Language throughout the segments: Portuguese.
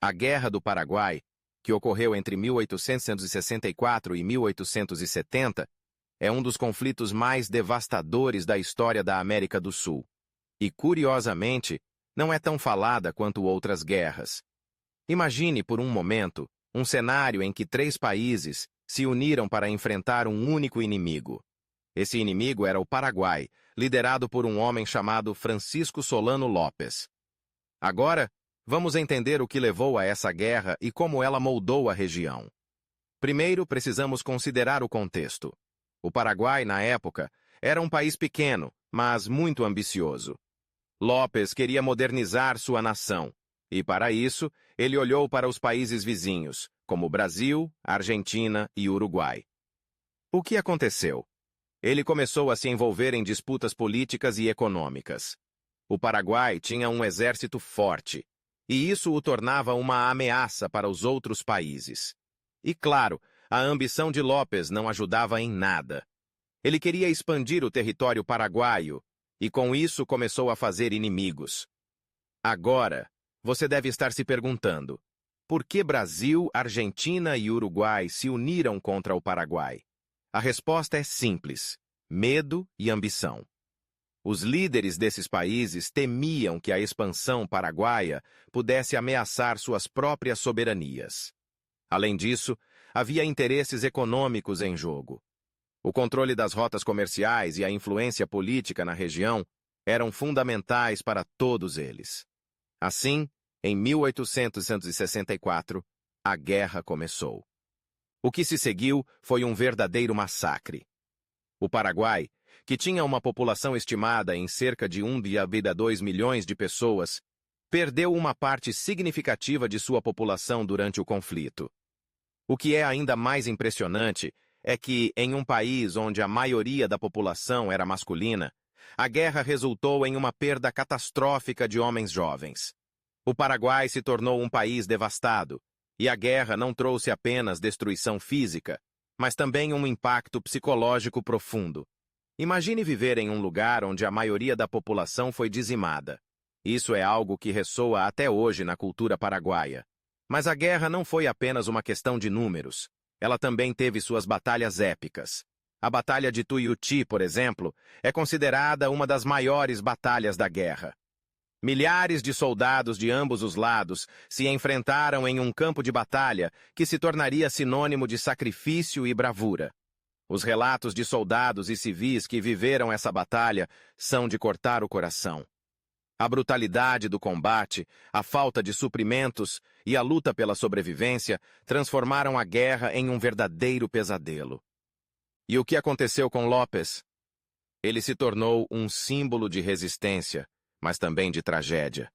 A Guerra do Paraguai, que ocorreu entre 1864 e 1870, é um dos conflitos mais devastadores da história da América do Sul. E, curiosamente, não é tão falada quanto outras guerras. Imagine, por um momento, um cenário em que três países se uniram para enfrentar um único inimigo. Esse inimigo era o Paraguai, liderado por um homem chamado Francisco Solano Lopes. Agora, vamos entender o que levou a essa guerra e como ela moldou a região. Primeiro, precisamos considerar o contexto. O Paraguai, na época, era um país pequeno, mas muito ambicioso. Lopes queria modernizar sua nação, e para isso, ele olhou para os países vizinhos, como Brasil, Argentina e Uruguai. O que aconteceu? Ele começou a se envolver em disputas políticas e econômicas. O Paraguai tinha um exército forte, e isso o tornava uma ameaça para os outros países. E claro, a ambição de Lopes não ajudava em nada. Ele queria expandir o território paraguaio, e com isso começou a fazer inimigos. Agora, você deve estar se perguntando, por que Brasil, Argentina e Uruguai se uniram contra o Paraguai? A resposta é simples: medo e ambição. Os líderes desses países temiam que a expansão paraguaia pudesse ameaçar suas próprias soberanias. Além disso, havia interesses econômicos em jogo. O controle das rotas comerciais e a influência política na região eram fundamentais para todos eles. Assim, em 1864, a guerra começou. O que se seguiu foi um verdadeiro massacre. O Paraguai, que tinha uma população estimada em cerca de 1,2 milhões de pessoas, perdeu uma parte significativa de sua população durante o conflito. O que é ainda mais impressionante é que, em um país onde a maioria da população era masculina, a guerra resultou em uma perda catastrófica de homens jovens. O Paraguai se tornou um país devastado, e a guerra não trouxe apenas destruição física, mas também um impacto psicológico profundo. Imagine viver em um lugar onde a maioria da população foi dizimada. Isso é algo que ressoa até hoje na cultura paraguaia. Mas a guerra não foi apenas uma questão de números. Ela também teve suas batalhas épicas. A Batalha de Tuiuti, por exemplo, é considerada uma das maiores batalhas da guerra. Milhares de soldados de ambos os lados se enfrentaram em um campo de batalha que se tornaria sinônimo de sacrifício e bravura. Os relatos de soldados e civis que viveram essa batalha são de cortar o coração. A brutalidade do combate, a falta de suprimentos e a luta pela sobrevivência transformaram a guerra em um verdadeiro pesadelo. E o que aconteceu com Lopes? Ele se tornou um símbolo de resistência, mas também de tragédia.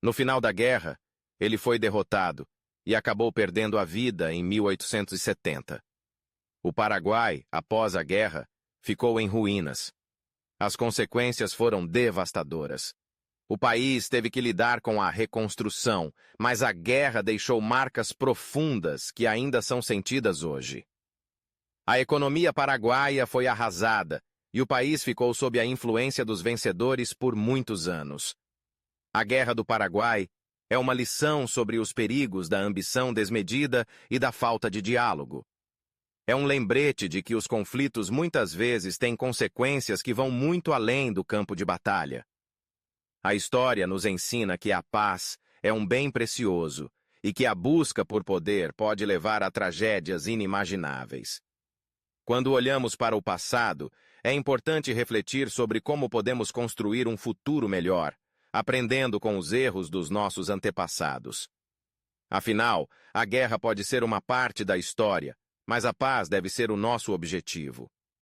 No final da guerra, ele foi derrotado e acabou perdendo a vida em 1870. O Paraguai, após a guerra, ficou em ruínas. As consequências foram devastadoras. O país teve que lidar com a reconstrução, mas a guerra deixou marcas profundas que ainda são sentidas hoje. A economia paraguaia foi arrasada e o país ficou sob a influência dos vencedores por muitos anos. A Guerra do Paraguai é uma lição sobre os perigos da ambição desmedida e da falta de diálogo. É um lembrete de que os conflitos muitas vezes têm consequências que vão muito além do campo de batalha. A história nos ensina que a paz é um bem precioso e que a busca por poder pode levar a tragédias inimagináveis. Quando olhamos para o passado, é importante refletir sobre como podemos construir um futuro melhor, aprendendo com os erros dos nossos antepassados. Afinal, a guerra pode ser uma parte da história, mas a paz deve ser o nosso objetivo.